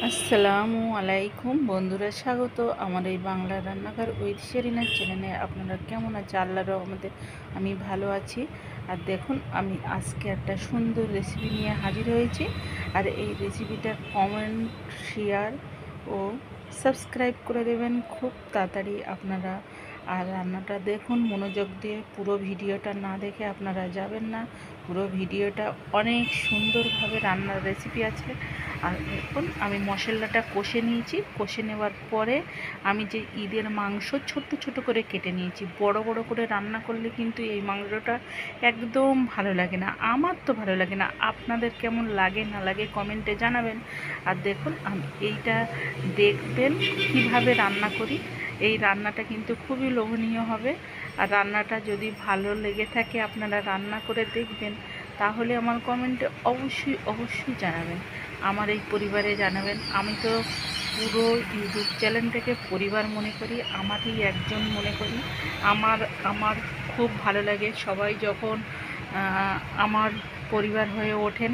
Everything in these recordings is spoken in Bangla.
আসসালামু আলাইকুম বন্ধুরা, স্বাগত আমার এই বাংলা রান্নাঘর উইথ শেরিনা চ্যানেলে। আপনারা কেমন আছে? আল্লাহর রহমতে আমি ভালো আছি। আর দেখুন, আমি আজকে একটা সুন্দর রেসিপি নিয়ে হাজির হয়েছি। আর এই রেসিপিটা কমেন্ট, শেয়ার ও সাবস্ক্রাইব করে দেবেন খুব তাড়াতাড়ি আপনারা। আর রান্নাটা দেখুন মনোযোগ দিয়ে, পুরো ভিডিওটা না দেখে আপনারা যাবেন না। পুরো ভিডিওটা অনেক সুন্দরভাবে রান্নার রেসিপি আছে। আর এখন আমি মশলাটা কষে নিয়েছি। কষে নেওয়ার পরে আমি যে ঈদের মাংস ছোট ছোট করে কেটে নিয়েছি। বড় বড় করে রান্না করলে কিন্তু এই মাংসটা একদম ভালো লাগে না। আমার তো ভালো লাগে না, আপনাদের কেমন লাগে না লাগে কমেন্টে জানাবেন। আর দেখুন, আমি এইটা দেখবেন কিভাবে রান্না করি। এই রান্নাটা কিন্তু খুবই লোভনীয় হবে। আর রান্নাটা যদি ভালো লেগে থাকে আপনারা রান্না করে দেখবেন, তাহলে আমার কমেন্টে অবশ্যই অবশ্যই জানাবেন, আমার এই পরিবারে জানাবেন। আমি তো পুরো ইউটিউব চ্যানেলটাকে পরিবার মনে করি, আমারই একজন মনে করি। আমার আমার খুব ভালো লাগে সবাই যখন আমার পরিবার হয়ে ওঠেন,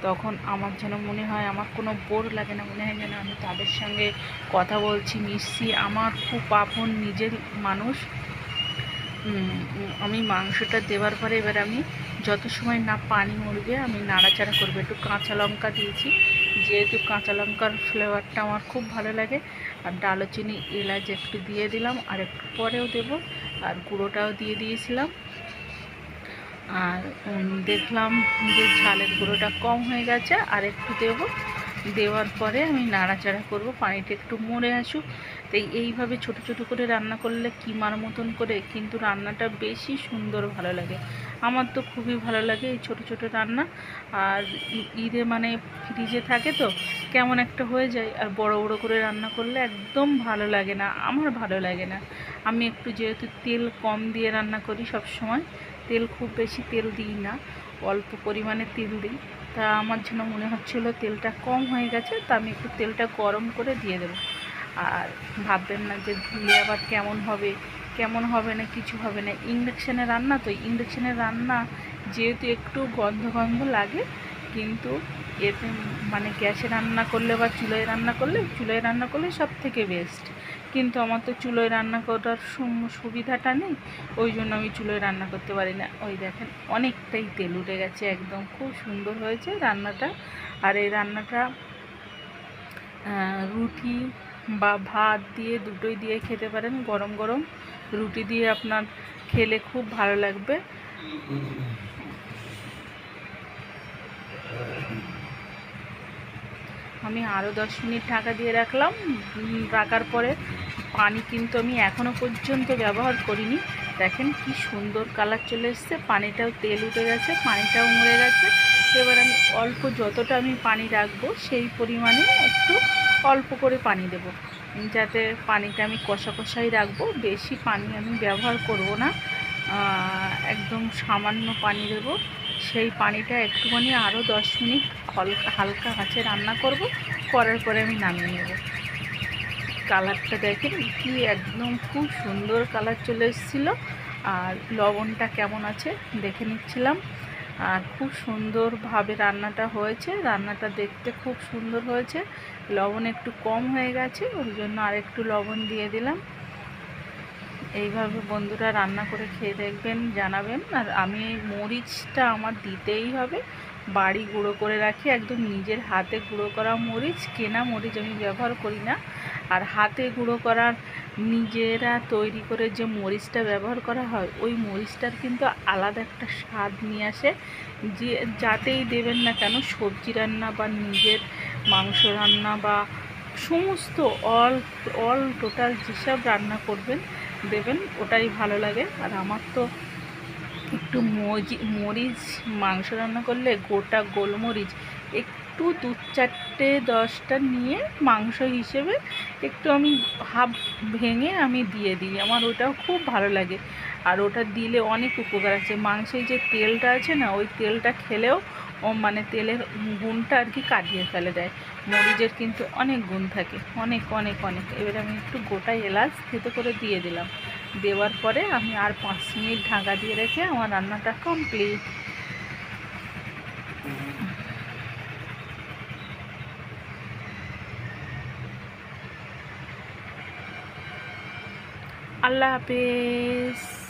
তখন আমার যেন মনে হয় আমার কোনো বোর লাগে না, মনে হয় যেন আমি তাদের সঙ্গে কথা বলছি, মিশছি। আমার খুব আপন নিজের মানুষ। আমি মাংসটা দেওয়ার পরে এবার আমি যত সময় না পানি মরবে আমি নাড়াচাড়া করবো। একটু কাঁচা লঙ্কা দিয়েছি, যেহেতু কাঁচা লঙ্কার ফ্লেভারটা আমার খুব ভালো লাগে। আর দারুচিনি, এলাচ একটু দিয়ে দিলাম, আর একটু পরেও দেব। আর গুঁড়োটাও দিয়ে দিয়েছিলাম। আর দেখলাম যে ঝালের গুঁড়োটা কম হয়ে গেছে, আর একটু দেব। দেওয়ার পরে আমি নাড়াচাড়া করব, পানিটা একটু মরে আসুক। তাই এইভাবে ছোট ছোট করে রান্না করলে কিমার মতন করে কিন্তু রান্নাটা বেশি সুন্দর ভালো লাগে। আমার তো খুবই ভালো লাগে এই ছোট ছোট রান্না। আর ঈদে মানে ফ্রিজে থাকে তো কেমন একটা হয়ে যায়। আর বড় বড় করে রান্না করলে একদম ভালো লাগে না, আমার ভালো লাগে না। আমি একটু যেহেতু তেল কম দিয়ে রান্না করি সব সময়, তেল খুব বেশি তেল দিই না, অল্প পরিমাণে তেল দিই। তা আমার যেন মনে হচ্ছিলো তেলটা কম হয়ে গেছে, তা আমি একটু তেলটা গরম করে দিয়ে দেবো। আর ভাববেন না যে দিলে আবার কেমন হবে, কেমন হবে না, কিছু হবে না। ইন্ডাকশানে রান্না তো, ইন্ডাকশানের রান্না যেহেতু একটু গন্ধ গন্ধ লাগে, কিন্তু এতে মানে গ্যাসে রান্না করলে বা চুলোয় রান্না করলে সব থেকে বেস্ট। কিন্তু আমার তো চুলোয় রান্না করার সুবিধাটা নেই, ওই জন্য আমি চুলোয় রান্না করতে পারি না। ওই দেখেন অনেকটাই তেল উঠে গেছে, একদম খুব সুন্দর হয়েছে রান্নাটা। আর এই রান্নাটা রুটি বা ভাত দিয়ে, দুটোই দিয়ে খেতে পারেন। গরম গরম রুটি দিয়ে আপনার খেলে খুব ভালো লাগবে। আমি আরও 10 মিনিট ঢাকা দিয়ে রাখলাম। রাখার পরে পানি কিন্তু আমি এখনও পর্যন্ত ব্যবহার করিনি। দেখেন কি সুন্দর কালার চলে এসছে, পানিটাও তেল উঠে গেছে, পানিটাও মরে গেছে। এবার আমি অল্প, যতটা আমি পানি রাখবো সেই পরিমাণে একটু অল্প করে পানি দেব, যাতে পানিটা আমি কষা কষাই রাখবো। বেশি পানি আমি ব্যবহার করব না, একদম সামান্য পানি দেব। সেই পানিটা একটুখানি আরও 10 মিনিট হালকা আঁচে রান্না করব। করার পরে আমি নামিয়ে নেব। কালারটা দেখেন কি একদম খুব সুন্দর কালার চলে এসেছিলো। আর লবণটা কেমন আছে দেখে নিচ্ছিলাম। আর খুব সুন্দরভাবে রান্নাটা হয়েছে, রান্নাটা দেখতে খুব সুন্দর হয়েছে। লবণ একটু কম হয়ে গেছে, ওই জন্য আর একটু লবণ দিয়ে দিলাম। এইভাবে বন্ধুরা রান্না করে খেয়ে দেখবেন, জানাবেন। আর আমি এই মরিচটা আমার দিতেই হবে, বাড়ি গুঁড়ো করে রাখি, একদম নিজের হাতে গুঁড়ো করা মরিচ, কেনা মরিচ আমি ব্যবহার করি না। আর হাতে গুঁড়ো করার, নিজেরা তৈরি করে যে মরিচটা ব্যবহার করা হয়, ওই মরিচটার কিন্তু আলাদা একটা স্বাদ নিয়ে আসে। যে যাতেই দেবেন না কেন, সবজি রান্না বা নিজের মাংস রান্না বা সমস্ত অল টোটাল যেসব রান্না করবেন দেবেন, ওটাই ভালো লাগে। আর আমার তো একটু মরিচ, মাংস রান্না করলে গোটা গোলমরিচ একটু 2-4-10টা নিয়ে মাংস হিসেবে একটু আমি হাফ ভেঙে আমি দিয়ে দিই, আমার ওটাও খুব ভালো লাগে। আর ওটা দিলে অনেক উপকার আছে। মাংসের যে তেলটা আছে না, ওই তেলটা খেলেও ও মানে তেলের গুণটা আর কি কাটিয়ে ফেলে দেয়। মরিচের কিন্তু অনেক গুণ থাকে, অনেক অনেক অনেক। এবার আমি একটু গোটা এলাচ থেতো করে দিয়ে দিলাম। দেওয়ার পরে আমি আর 5 মিনিট ঢাকা দিয়ে রেখে আমার রান্নাটা কমপ্লিট। আল্লাহ হাফেজ।